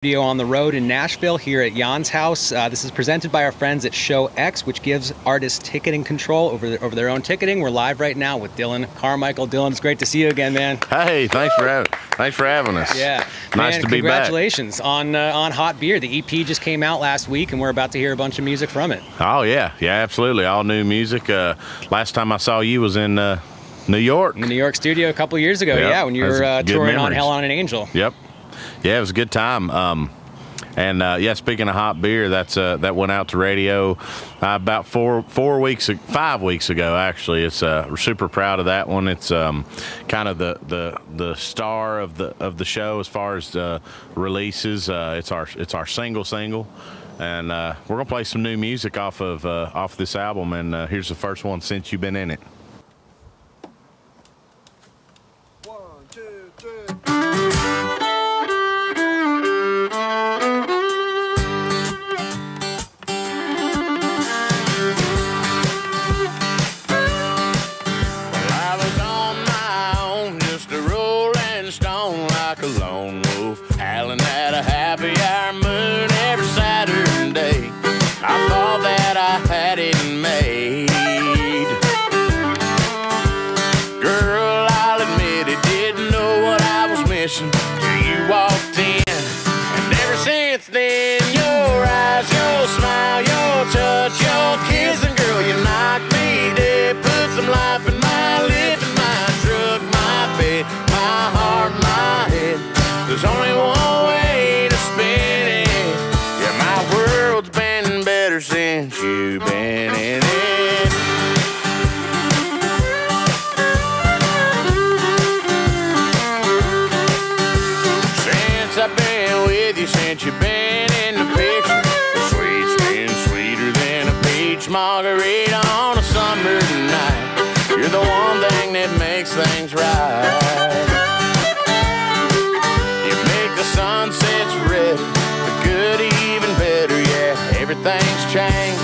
Studio on the road in Nashville here at Jaan's house. This is presented by our friends at Show X, which gives artists ticketing control over their own ticketing. We're live right now with Dillon, Carmichael. Dillon, it's great to see you again, man. Hey, thanks for having us. Yeah, nice man, to be congratulations back. on Hot Beer. The EP just came out last week, and we're about to hear a bunch of music from it. Oh yeah, absolutely, all new music. Last time I saw you was in New York. In the New York studio a couple years ago. Yep. Yeah, when you were touring on Hell on an Angel. Yep. Yeah, it was a good time. Speaking of Hot Beer, that went out to radio about 5 weeks ago. Actually, it's we're super proud of that one. It's kind of the star of the show as far as releases. It's our single, and we're gonna play some new music off this album. And here's the first one, Since You've Been In It. 1, 2, 3. Till you walked in, and ever since then, your eyes, your smile, your touch, your kissing, girl, you knocked me dead. Put some life in my lip, and my truck, my bed, my heart, my head. There's only one way to spin it. Yeah, my world's been better since you've been in it. I've been with you since you've been in the picture. The sweet's been sweeter than a peach margarita on a summer night. You're the one thing that makes things right. You make the sunsets red, the good even better, yeah. Everything's changed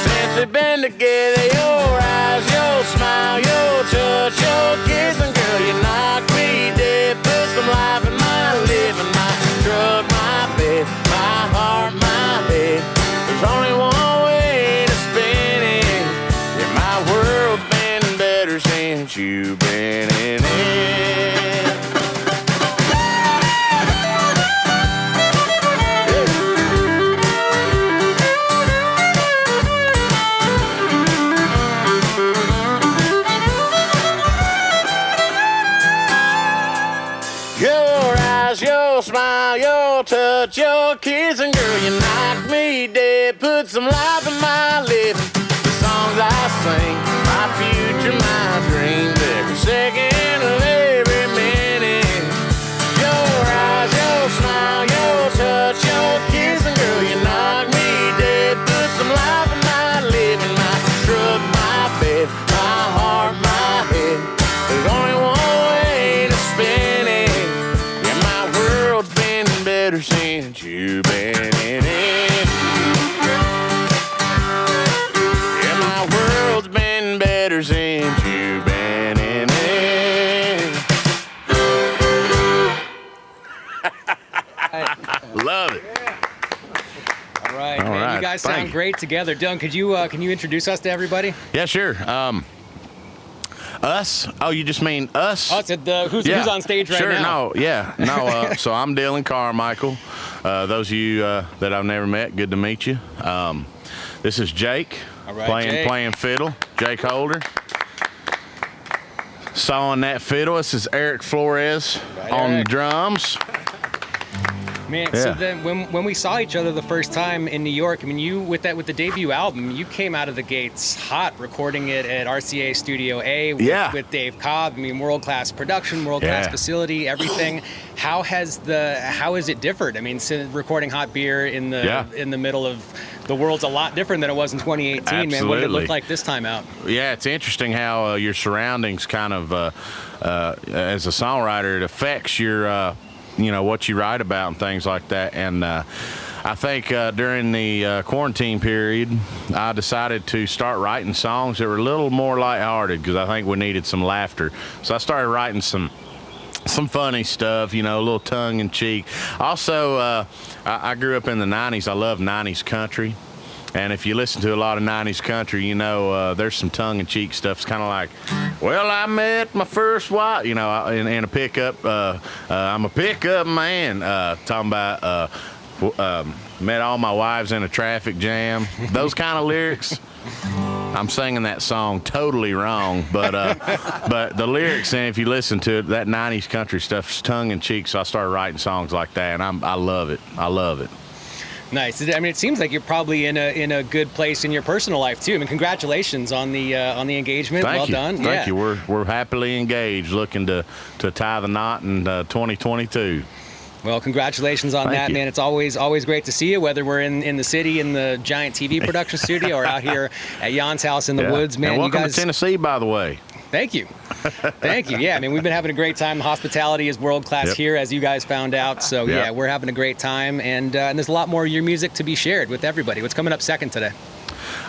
since we've been together. Your eyes, your smile, your touch, your kissing, girl, you knocked me dead. Put some life in my living, drug, my bed, my heart, my head. There's only one way to spin it. Yeah, my world's been better since you've been in it. Your eyes, your smile, your touch, your kissing, girl, you knocked me dead. Put some life in my living, the songs I sing, my future, my dreams, every second of every minute. Your eyes, your smile, your touch, your kissing, girl, you knocked me dead. Put some life in my living, my truck, my bed, my heart, my head. There's only one way to spin it. Better since you've been in it. Yeah, my world's been better since you've been in it. Love it. All right, man. You guys sound great together. Dillon, can you introduce us to everybody? Yeah, sure. Us? Oh, you just mean us? Us at who's on stage right now? No. So I'm Dillon Carmichael. Those of you that I've never met, good to meet you. This is Jake, playing fiddle. Jake Holder. Sawing that fiddle. This is Eric Flores on the drums. Man, so then when we saw each other the first time in New York, I mean, you with the debut album, you came out of the gates hot, recording it at RCA Studio A with Dave Cobb. I mean, world-class production, world-class facility, everything. How has it differed? I mean, since recording Hot Beer in the middle of the world's a lot different than it was in 2018. Absolutely. Man, what did it look like this time out? Yeah, it's interesting how your surroundings kind of, as a songwriter, it affects your what you write about and things like that. And I think during the quarantine period, I decided to start writing songs that were a little more lighthearted because I think we needed some laughter. So I started writing some some funny stuff, a little tongue in cheek. Also, I grew up in the 90s. I love 90s country. And if you listen to a lot of 90s country, there's some tongue in cheek stuff. It's kind of like, well, I met my first wife, in a pickup. I'm a pickup man. Talking about met all my wives in a traffic jam. Those kind of lyrics. I'm singing that song totally wrong, but the lyrics, and if you listen to it, that 90s country stuff's tongue in cheek, so I started writing songs like that, and I love it. I love it. Nice. I mean, it seems like you're probably in a good place in your personal life too. I mean, congratulations on the engagement. Thank well you. done. Thank you. We're happily engaged, looking to tie the knot in 2022. Well, congratulations on Thank that, you. man. It's always great to see you, whether we're in the city in the giant TV production studio or out here at Jaan's house in the woods, man. And welcome you guys, to Tennessee, by the way. Thank you. Thank you. Yeah, I mean, we've been having a great time. The hospitality is world class here, as you guys found out. So, yeah, we're having a great time. And there's a lot more of your music to be shared with everybody. What's coming up second today?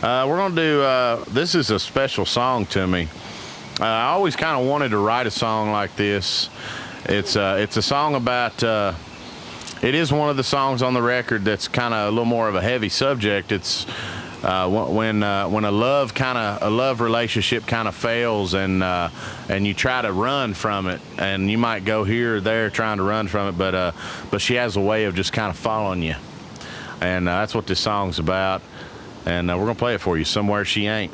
We're going to do, this is a special song to me. I always kind of wanted to write a song like this. It's a song about, it is one of the songs on the record that's kind of a little more of a heavy subject. It's when a love relationship kind of fails and you try to run from it, and you might go here or there trying to run from it, but she has a way of just kind of following you, and that's what this song's about. And we're gonna play it for you, Somewhere She Ain't.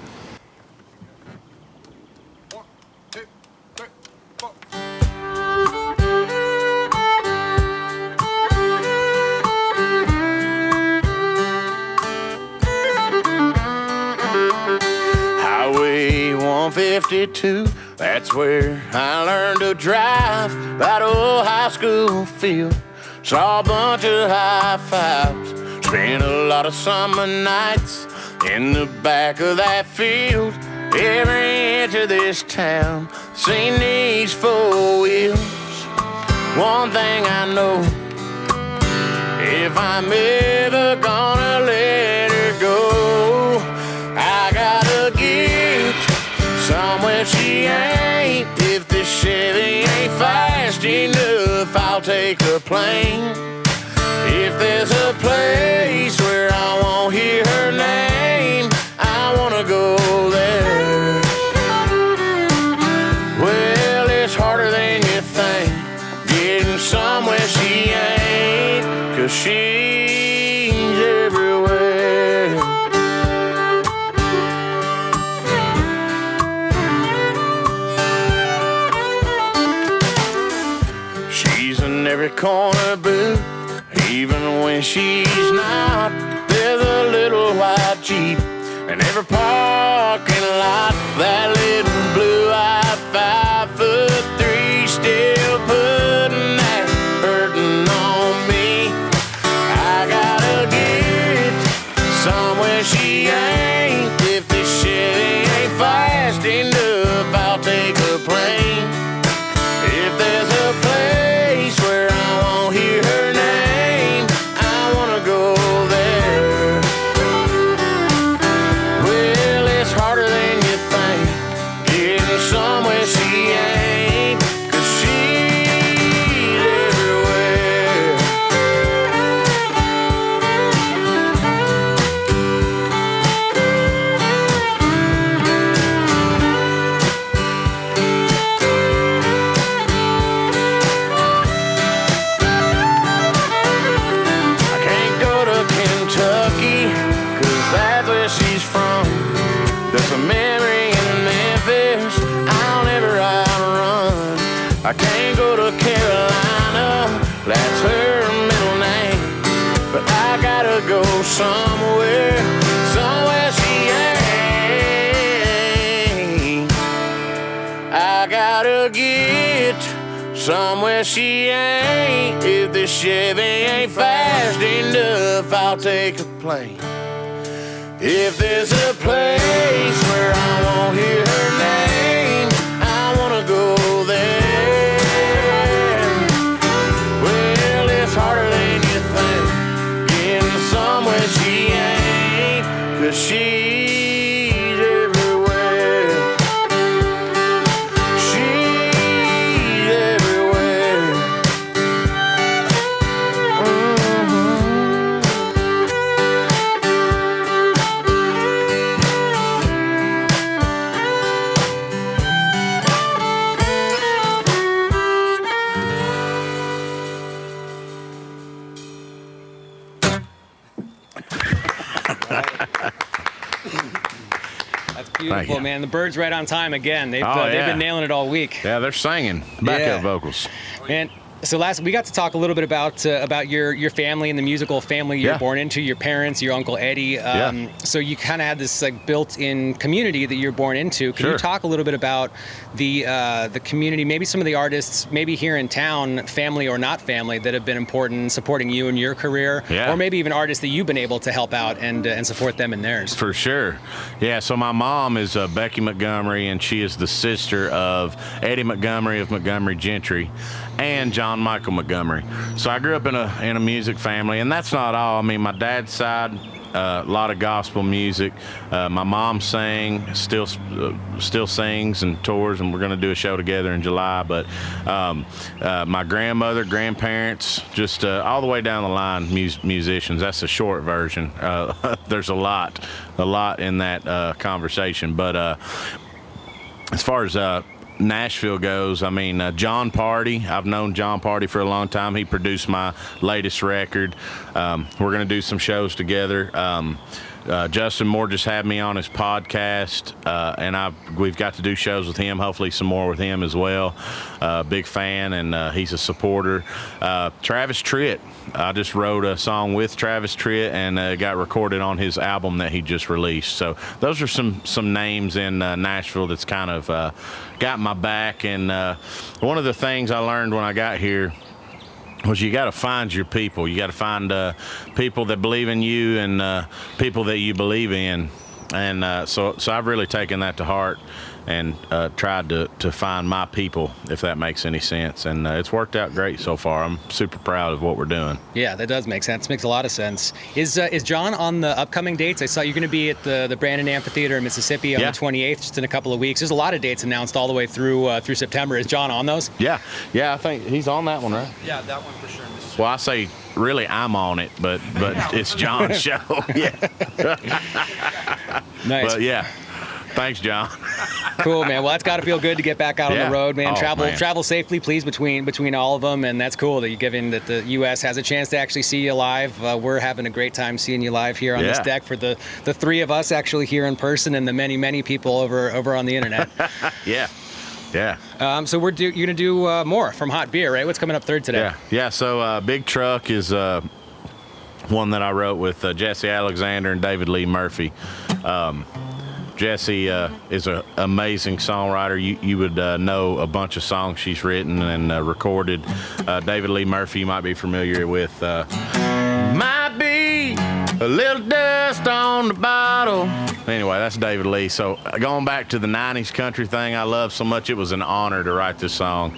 Highway 152, that's where I learned to drive. That old high school field, saw a bunch of high fives. Spent a lot of summer nights in the back of that field. Every inch of this town seen these four wheels. One thing I know, if I'm ever gonna let her go, I gotta get somewhere she ain't. If the Chevy ain't fast enough, I'll take a plane. If there's a place where I won't hear her name, I wanna go there. Well, it's harder than you think, getting somewhere she ain't, 'cause she's everywhere. She's in every corner booth, even when she's not. There's a little white Jeep in every parking lot. That little blue-eyed 5'3" still putting that burden on me. I gotta get somewhere she ain't. If the Chevy ain't fast enough, I'll take a plane. If there's a place where I won't hear her name, I wanna go there. Well, it's harder than you think, getting somewhere she ain't, 'cause she's everywhere. I can't go to Kentucky, 'cause that's where she's from. There's a memory in Memphis I'll never outrun. I can't go to Carolina, that's her middle name. But I gotta go somewhere she ain't. I gotta get somewhere she ain't. If the Chevy ain't fast enough, I'll take a plane. If there's a place where I won't hear her name, I wanna go there. Well, it's harder than you think, getting somewhere she ain't, 'cause she's everywhere. She's everywhere. That's beautiful, man. The Birds right on time again. They've been nailing it all week. Yeah, they're singing backup vocals. Man, so we got to talk a little bit about your family and the musical family you're born into, your parents, your Uncle Eddie. So you kind of had this like built-in community that you're born into. Can you talk a little bit about the community, maybe some of the artists, maybe here in town, family or not family, that have been important in supporting you in your career, or maybe even artists that you've been able to help out and support them in theirs? For sure. Yeah, so my mom is Becky Montgomery, and she is the sister of Eddie Montgomery of Montgomery Gentry and Jaan Michael Montgomery. So I grew up in a music family, and that's not all. I mean, my dad's side, a lot of gospel music. My mom sang, still sings and tours, and we're going to do a show together in July. But my grandmother, grandparents, just all the way down the line, musicians. That's a short version. There's a lot in that conversation. But as far as Nashville goes, I mean, John Party, I've known John Party for a long time. He produced my latest record. We're going to do some shows together. Justin Moore just had me on his podcast, and we've got to do shows with him, hopefully some more with him as well. Big fan, and he's a supporter. Travis Tritt, I just wrote a song with Travis Tritt, and got recorded on his album that he just released. So those are some names in Nashville that's kind of got my back. And one of the things I learned when I got here was you got to find your people. You got to find people that believe in you and people that you believe in. And so I've really taken that to heart and tried to find my people, if that makes any sense. And it's worked out great so far. I'm super proud of what we're doing. Yeah, that does make sense. Makes a lot of sense. Is Jaan on the upcoming dates? I saw you're going to be at the Brandon Amphitheater in Mississippi on the 28th, just in a couple of weeks. There's a lot of dates announced all the way through September. Is Jaan on those? Yeah, I think he's on that one, right? Yeah, that one for sure. Well, I say really I'm on it, but it's John's show. Yeah. Nice. But yeah. Thanks, John. Cool, man. Well, that's got to feel good to get back out on the road, man. Travel safely, please, between all of them, and that's cool that you're giving that the U.S. has a chance to actually see you live. We're having a great time seeing you live here on this deck for the three of us actually here in person, and the many people over on the internet. Yeah. So you're gonna do more from Hot Beer, right? What's coming up third today? Yeah. So Big Truck is one that I wrote with Jesse Alexander and David Lee Murphy. Jesse is an amazing songwriter. You would know a bunch of songs she's written and recorded. David Lee Murphy, you might be familiar with. Might be a little dust on the bottle. Anyway, that's David Lee. So going back to the 90s country thing I love so much, it was an honor to write this song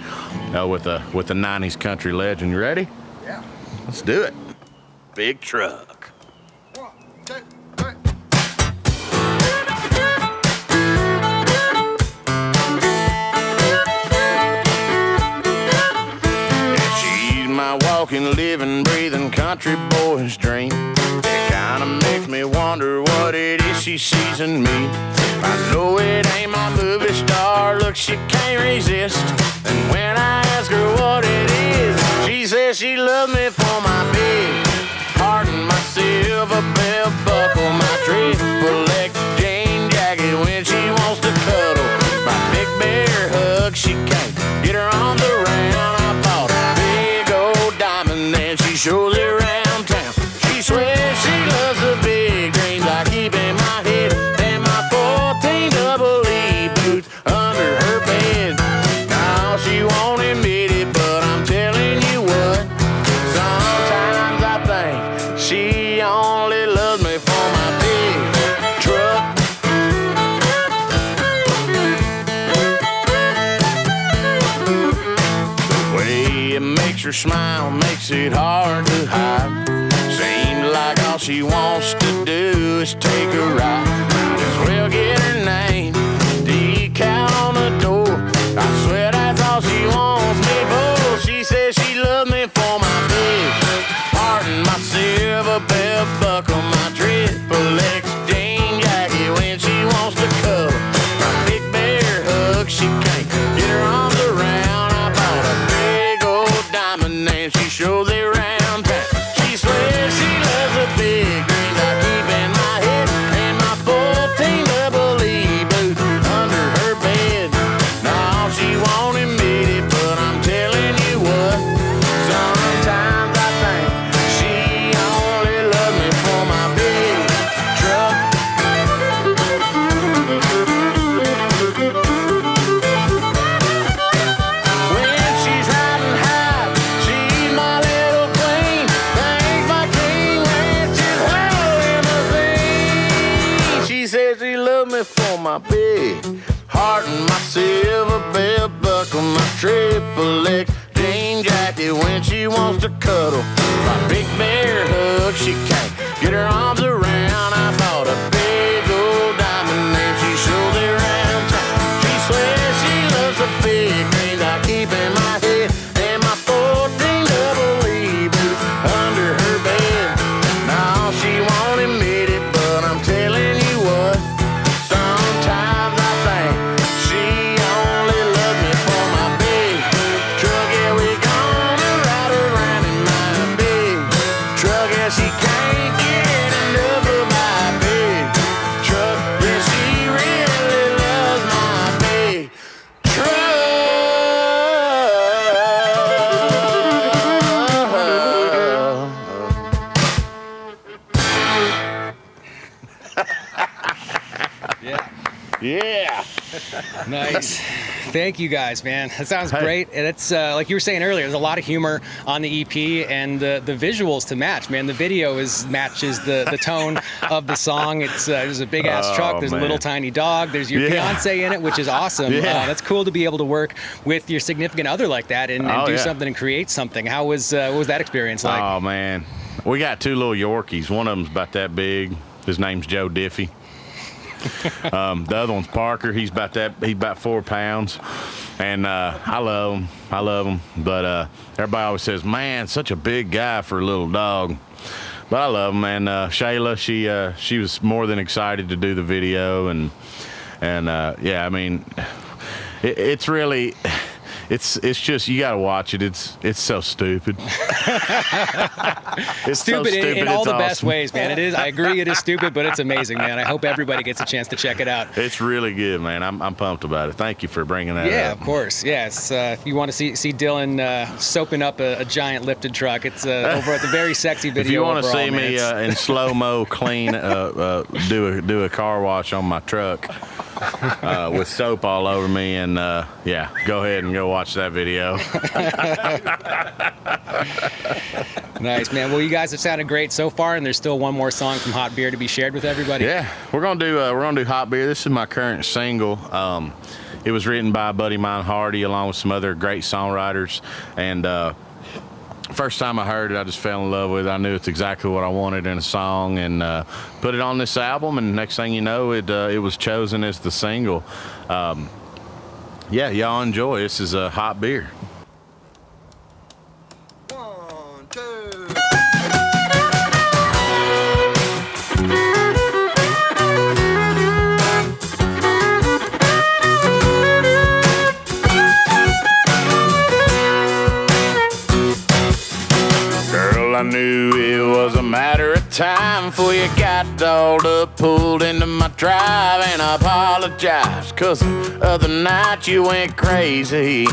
with a 90s country legend. You ready? Yeah. Let's do it. Big Truck. 1, 2, 3. My walking, living, breathing country boy's dream. It kinda makes me wonder what it is she sees in me. I know it ain't my movie star look she can't resist. And when I ask her what it is, she says she loves me for my big heart and my silver belt buckle, my triple X jean jacket when she wants to cuddle, my big bear hug she can't get her on the round. I bought a big old diamond and she shows it around town. She swears she loves the big dreams I keep in my head and my 14 double E boots under her bed. Now she won't admit it, but I'm telling you what, sometimes I think she only loves me for my big truck. The way it makes her smile makes it hard to hide. Seems like all she wants to do is take a ride. Might as well get her name decal on the door. I swear that's all she wants me for. She says she loves me for my big heart and my silver belt buckle, my triple X jean jacket when she wants to cuddle, my big bear hug she can't get her arms around. I bought a big old diamond and she shows it around town. She swears she loves the big dreams I keep in my head my big heart and my silver belt buckle, my triple X jean jacket when she wants to cuddle. My big bear hug, she can't get her arms around. I bought a big old diamond and she shows it around town. She swears she loves the big things I keep in my head and my 14 double E boots under her bed. Now she won't admit it, but I'm telling you what, sometimes I think she only loves me for my big truck. Yeah, we gonna ride around in my big truck. Yeah, she can't get enough of my big truck. Yeah, she really loves my big truck. Yeah. Yeah. Nice. Thank you guys, man. That sounds great. And it's like you were saying earlier, there's a lot of humor on the EP and the visuals to match, man. The video matches the tone of the song. It's there's a big ass truck, there's a little tiny dog, there's your fiance in it, which is awesome. That's cool to be able to work with your significant other like that and do something and create something. What was that experience like? Oh man, we got two little Yorkies. One of them's about that big. His name's Joe Diffie. The other one's Parker. He's about 4 pounds, and I love him. But everybody always says, "Man, such a big guy for a little dog." But I love him. And Shayla, she was more than excited to do the video, and yeah, I mean, it's really. It's just, you gotta watch it. It's so stupid. It's stupid, so stupid in all it's the awesome. Best ways, man. It is. I agree, it is stupid, but it's amazing, man. I hope everybody gets a chance to check it out. It's really good, man. I'm pumped about it. Thank you for bringing that up. Yeah, of course. Yeah, it's, if you want to see Dillon soaping up a giant lifted truck, it's over at the Very Sexy Video. If you want to see man, me in slow-mo clean, do a car wash on my truck with soap all over me, and yeah, go ahead and go watch that video. Nice, man. Well, you guys have sounded great so far, and there's still one more song from Hot Beer to be shared with everybody. Yeah, we're gonna do Hot Beer. This is my current single. It was written by a buddy of mine, Hardy, along with some other great songwriters, and first time I heard it, I just fell in love with it. I knew it's exactly what I wanted in a song, and put it on this album, and next thing you know, it was chosen as the single. Yeah, y'all enjoy. This is a Hot Beer. 1, 2. Girl, I knew it was a matter of time before you got dolled up, pulled into my drive, and I apologized, 'cause the other night you went crazy.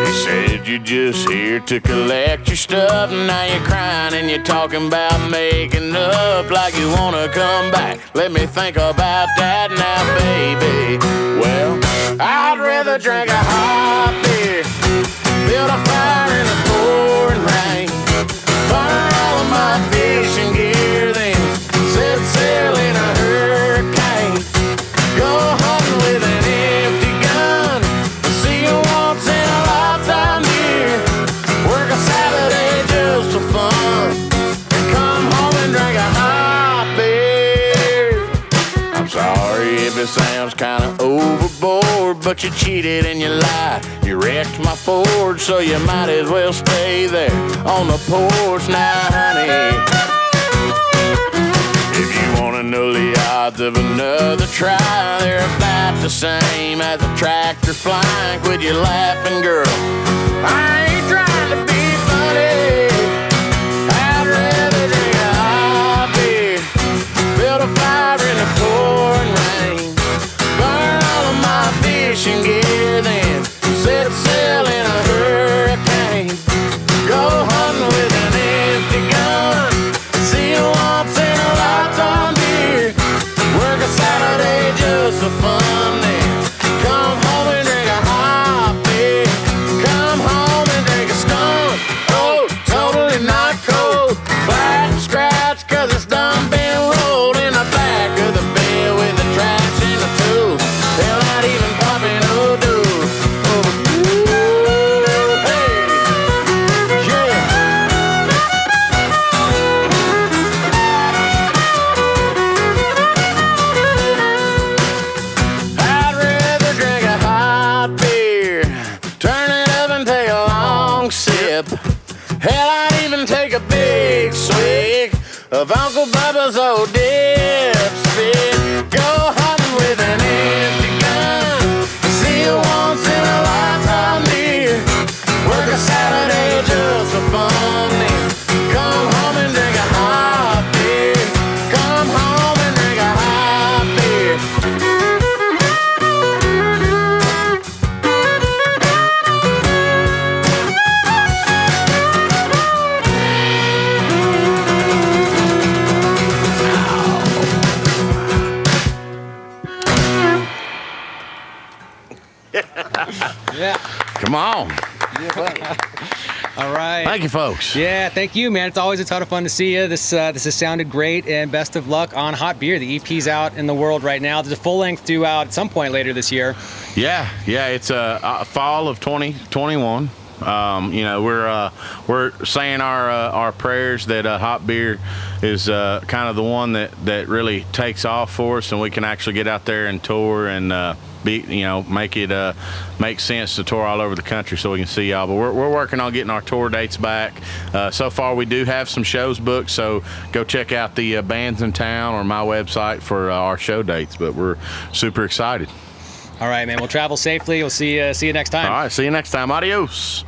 You said you just here to collect your stuff, and now you're crying and you're talking about making up like you wanna come back. Let me think about that now, baby. Well, I'd rather drink a hot beer, build a fire in the pouring rain, burn all of my fishing gear, then set sail in a hurricane, go hunting with an empty gun, see you once in a lifetime deer, work a Saturday just for fun, and come home and drink a hot beer. I'm sorry if it sounds kinda overboard, but you cheated and you lied. You wrecked my Ford, so you might as well stay there on the porch now, honey. If you wanna know the odds of another try, they're about the same as a tractor flying. Quit you laughing, girl. I ain't trying to be funny. I'd rather drink a hot beer, build a fire in the pouring rain, burn all of my fishing gear, then set sail in a hurricane, go hunting with an empty gun, see you once in a lifetime beer, work a Saturday just for fun, then come home and drink a hot beer, come home and drink a skunk. Oh, totally of Uncle Bubba's old dipstick. Go hunting with an empty gun. See you once in a lifetime, dear. Work a Saturday just for fun. Then come home and drink a hot beer. Come home and drink a hot beer. Yeah. Come on. All right. Thank you, folks. Yeah, thank you, man. It's always a ton of fun to see you. This has sounded great, and best of luck on Hot Beer. The EP's out in the world right now. There's a full length due out at some point later this year. Yeah, it's fall of 2021. We're saying our prayers that Hot Beer is kind of the one that really takes off for us, and we can actually get out there and tour and make sense to tour all over the country so we can see y'all. But we're working on getting our tour dates back. So far, we do have some shows booked, so go check out the bands in town or my website for our show dates. But we're super excited. All right, man. We'll travel safely. We'll see you next time. All right, see you next time. Adios.